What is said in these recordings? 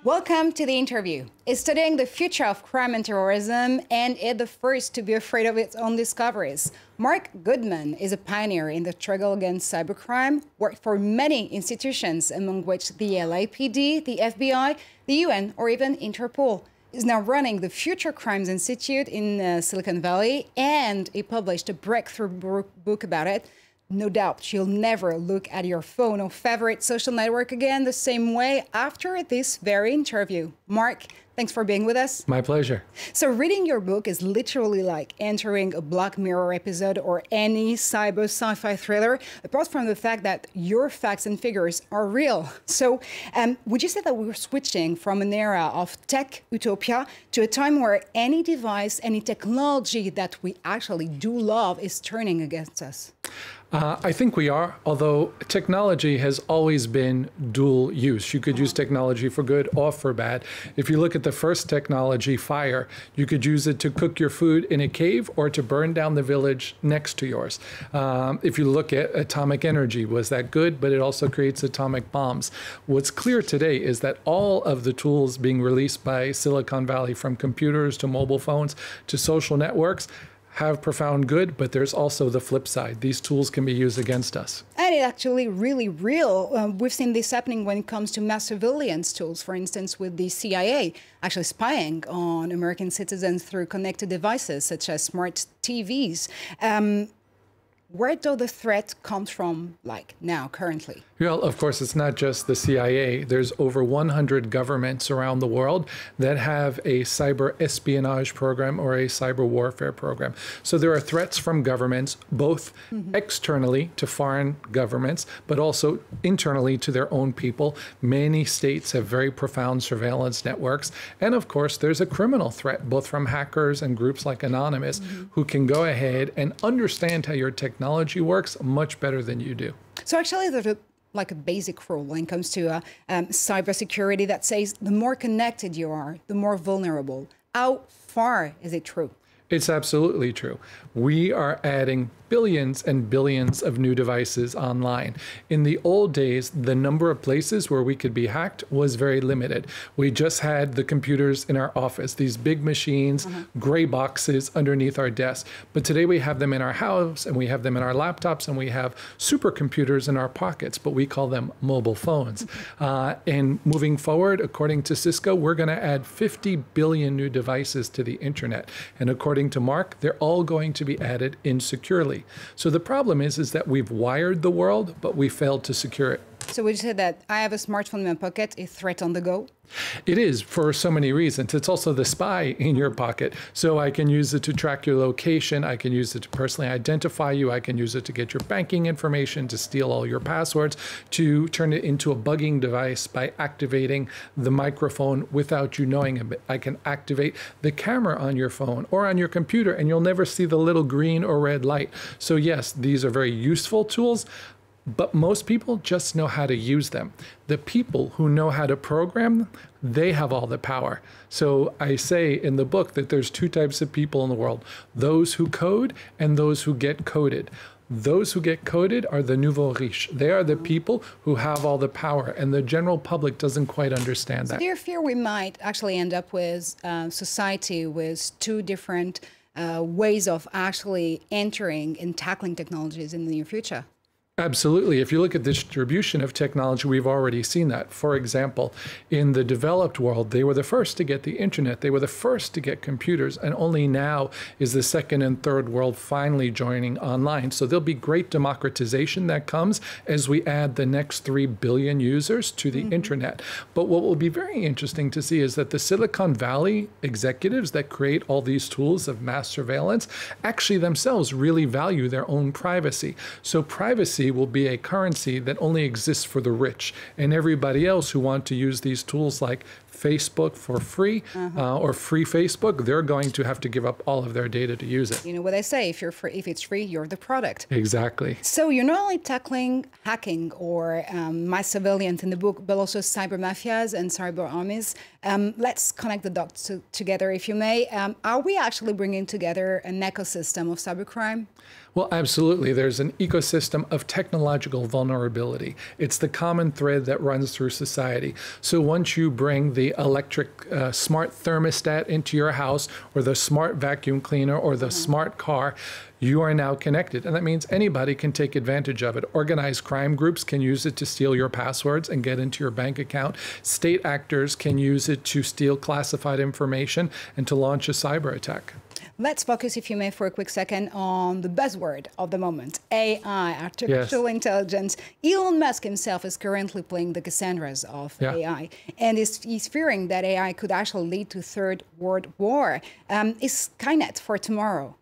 Welcome to the interview. It's studying the future of crime and terrorism, and it's the first to be afraid of its own discoveries. Marc Goodman is a pioneer in the struggle against cybercrime, worked for many institutions, among which the LAPD, the FBI, the UN, or even Interpol. He's now running the Future Crimes Institute in Silicon Valley, and he published a breakthrough book about it. No doubt you'll never look at your phone or favorite social network again the same way after this very interview. Marc, thanks for being with us. My pleasure. So reading your book is literally like entering a Black Mirror episode or any cyber sci-fi thriller, apart from the fact that your facts and figures are real. So would you say that we're switching from an era of tech utopia to a time where any device, any technology that we actually do love is turning against us? I think we are, although technology has always been dual use. You could use technology for good or for bad. If you look at the first technology, fire, you could use it to cook your food in a cave or to burn down the village next to yours. If you look at atomic energy, was that good? But it also creates atomic bombs. What's clear today is that all of the tools being released by Silicon Valley, from computers to mobile phones to social networks, have profound good, but there's also the flip side. These tools can be used against us. And it's actually really real. We've seen this happening when it comes to mass surveillance tools, for instance, with the CIA actually spying on American citizens through connected devices such as smart TVs. Where do the threat comes from, like now, currently? Well, of course, it's not just the CIA. There's over 100 governments around the world that have a cyber espionage program or a cyber warfare program. So there are threats from governments, both externally to foreign governments, but also internally to their own people. Many states have very profound surveillance networks. And of course, there's a criminal threat, both from hackers and groups like Anonymous, who can go ahead and understand how your technology works much better than you do. So actually, there's like a basic rule when it comes to cybersecurity that says the more connected you are, the more vulnerable. How far is it true? It's absolutely true. We are adding billions and billions of new devices online. In the old days, the number of places where we could be hacked was very limited. We just had the computers in our office, these big machines, gray boxes underneath our desks. But today we have them in our house, and we have them in our laptops, and we have supercomputers in our pockets, but we call them mobile phones. And moving forward, according to Cisco, we're going to add 50 billion new devices to the internet. And according to Marc, they're all going to be added insecurely. So the problem is that we've wired the world, but we failed to secure it. So would you say that I have a smartphone in my pocket, a threat on the go? It is, for so many reasons. It's also the spy in your pocket. So I can use it to track your location. I can use it to personally identify you. I can use it to get your banking information, to steal all your passwords, to turn it into a bugging device by activating the microphone without you knowing it. I can activate the camera on your phone or on your computer, and you'll never see the little green or red light. So yes, these are very useful tools, but most people just know how to use them. The people who know how to program them, they have all the power. So I say in the book that there's two types of people in the world: those who code and those who get coded. Those who get coded are the nouveaux riches. They are the people who have all the power, and the general public doesn't quite understand that. So do you fear we might actually end up with society with two different ways of actually entering and tackling technologies in the near future? Absolutely. If you look at the distribution of technology, we've already seen that. For example, in the developed world, they were the first to get the internet. They were the first to get computers. And only now is the second and third world finally joining online. So there'll be great democratization that comes as we add the next 3 billion users to the internet. But what will be very interesting to see is that the Silicon Valley executives that create all these tools of mass surveillance actually themselves really value their own privacy. So privacy will be a currency that only exists for the rich, and everybody else who want to use these tools like Facebook for free or free Facebook, they're going to have to give up all of their data to use it. You know what I say, if it's free, you're the product. Exactly. So you're not only tackling hacking or mass surveillance in the book, but also cyber mafias and cyber armies. Let's connect the dots together, if you may. Are we actually bringing together an ecosystem of cybercrime? Well, absolutely. There's an ecosystem of technological vulnerability. It's the common thread that runs through society. So once you bring the electric smart thermostat into your house, or the smart vacuum cleaner, or the smart car, you are now connected. And that means anybody can take advantage of it. Organized crime groups can use it to steal your passwords and get into your bank account. State actors can use it to steal classified information and to launch a cyber attack. Let's focus, if you may, for a quick second on the buzzword of the moment, AI, artificial intelligence. Elon Musk himself is currently playing the Cassandras of AI, and he's fearing that AI could actually lead to Third World War. Is Skynet for tomorrow?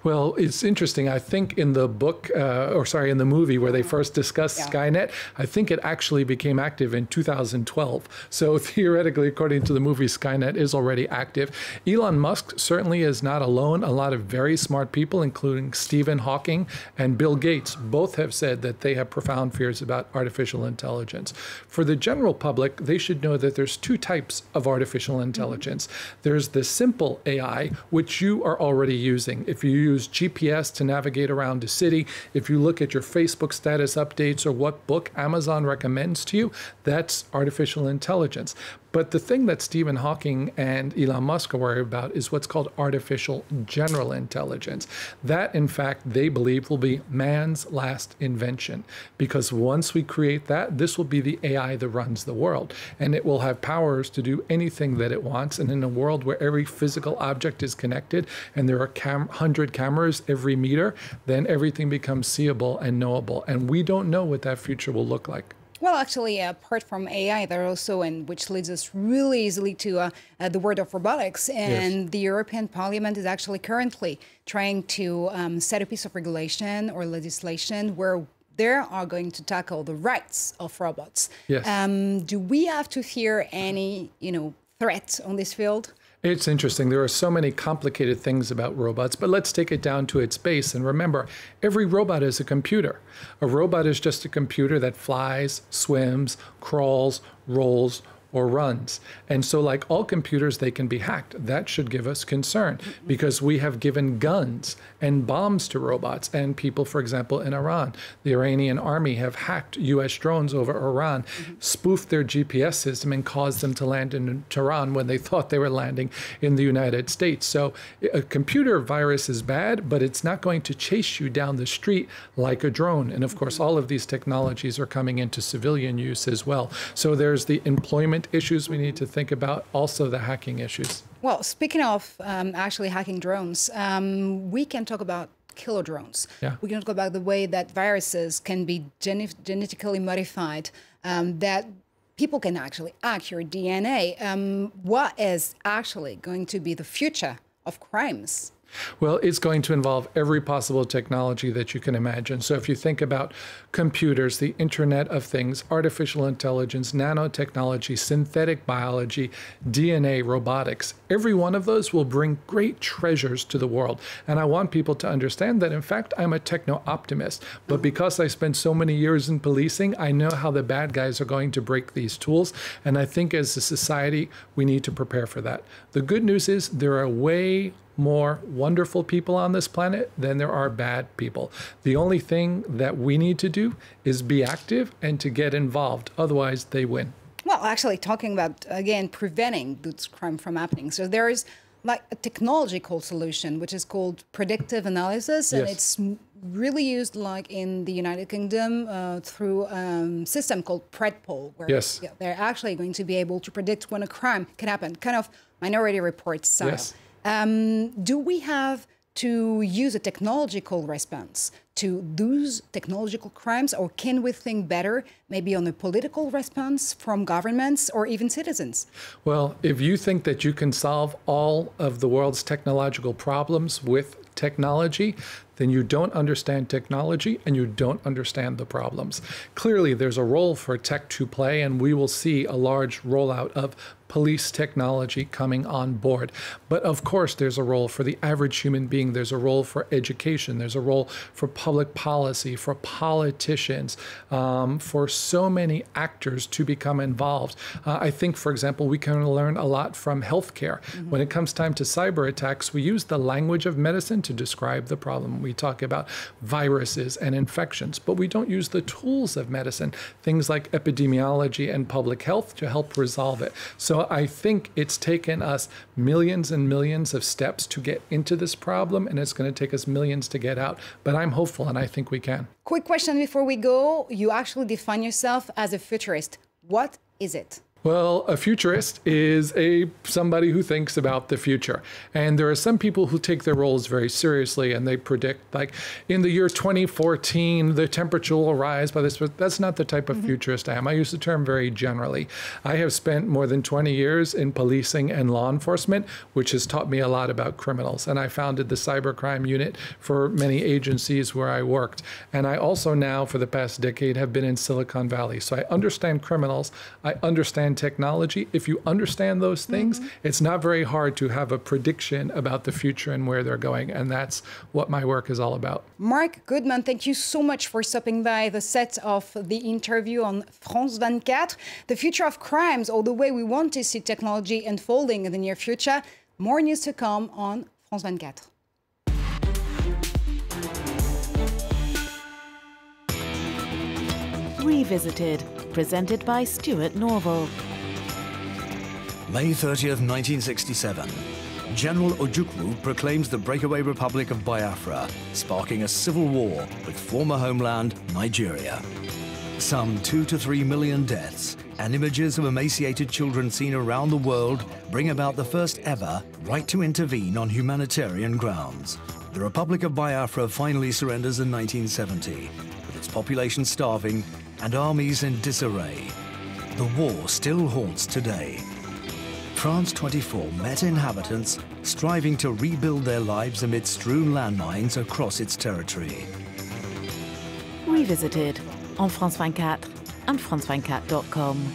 Well, it's interesting. I think in the book, in the movie where they first discussed Skynet, I think it actually became active in 2012. So theoretically, according to the movie, Skynet is already active. Elon Musk certainly is not alone. A lot of very smart people, including Stephen Hawking and Bill Gates, both have said that they have profound fears about artificial intelligence. For the general public, they should know that there's two types of artificial intelligence. There's the simple AI, which you are already using. If you use GPS to navigate around a city, if you look at your Facebook status updates or what book Amazon recommends to you, that's artificial intelligence. But the thing that Stephen Hawking and Elon Musk are worried about is what's called artificial general intelligence. That, in fact, they believe will be man's last invention. Because once we create that, this will be the AI that runs the world. And it will have powers to do anything that it wants. And in a world where every physical object is connected and there are 100 cameras every meter, then everything becomes seeable and knowable. And we don't know what that future will look like. Well, actually, apart from AI, there are also, and which leads us really easily to the word of robotics. And the European Parliament is actually currently trying to set a piece of regulation or legislation where they are going to tackle the rights of robots. Do we have to fear any, threat on this field? It's interesting. There are so many complicated things about robots, but let's take it down to its base. And remember, every robot is a computer. A robot is just a computer that flies, swims, crawls, rolls, or runs. And so like all computers, they can be hacked. That should give us concern because we have given guns and bombs to robots and people, for example, in Iran. The Iranian army have hacked US drones over Iran, spoofed their GPS system and caused them to land in Tehran when they thought they were landing in the United States. So a computer virus is bad, but it's not going to chase you down the street like a drone. And of course, all of these technologies are coming into civilian use as well. So there's the employment issues we need to think about, also the hacking issues. Well, speaking of actually hacking drones, we can talk about killer drones. We can talk about the way that viruses can be genetically modified, that people can actually hack your DNA. What is actually going to be the future of crimes? Well, it's going to involve every possible technology that you can imagine. So if you think about computers, the Internet of Things, artificial intelligence, nanotechnology, synthetic biology, DNA, robotics, every one of those will bring great treasures to the world. And I want people to understand that, in fact, I'm a techno-optimist. But because I spent so many years in policing, I know how the bad guys are going to break these tools. And I think as a society, we need to prepare for that. The good news is there are way more wonderful people on this planet than there are bad people. The only thing that we need to do is be active and to get involved. Otherwise, they win. Well, actually, talking about, again, preventing this crime from happening. So there is like a technological solution, which is called predictive analysis. And it's really used like in the United Kingdom through a system called Predpol, where they're actually going to be able to predict when a crime can happen, kind of Minority Report style. Do we have to use a technological response to those technological crimes, or can we think better maybe on a political response from governments or even citizens? Well, if you think that you can solve all of the world's technological problems with technology, then you don't understand technology and you don't understand the problems. Clearly, there's a role for tech to play, and we will see a large rollout of police technology coming on board. But of course, there's a role for the average human being. There's a role for education. There's a role for public policy, for politicians, for so many actors to become involved. I think, for example, we can learn a lot from healthcare. When it comes time to cyber attacks, we use the language of medicine to describe the problem. We talk about viruses and infections, but we don't use the tools of medicine, things like epidemiology and public health, to help resolve it. So I think it's taken us millions and millions of steps to get into this problem, and it's going to take us millions to get out. But I'm hopeful, and I think we can. Quick question before we go. You actually define yourself as a futurist. What is it? Well, a futurist is somebody who thinks about the future. And there are some people who take their roles very seriously, and they predict, like, in the year 2014, the temperature will rise by this. But that's not the type of futurist I am. I use the term very generally. I have spent more than 20 years in policing and law enforcement, which has taught me a lot about criminals. And I founded the cybercrime unit for many agencies where I worked. And I also now, for the past decade, have been in Silicon Valley. So I understand criminals. I understand technology. If you understand those things, it's not very hard to have a prediction about the future and where they're going. And that's what my work is all about. Marc Goodman, thank you so much for stopping by the set of the interview on France 24. The future of crimes, or the way we want to see technology unfolding in the near future. More news to come on France 24. Revisited, presented by Stuart Norval. May 30th, 1967. General Ojukwu proclaims the breakaway Republic of Biafra, sparking a civil war with former homeland Nigeria. Some 2 to 3 million deaths and images of emaciated children seen around the world bring about the first ever right to intervene on humanitarian grounds. The Republic of Biafra finally surrenders in 1970, with its population starving and armies in disarray. The war still haunts today. France 24 met inhabitants striving to rebuild their lives amid strewn landmines across its territory. Revisited on France 24 and France24.com.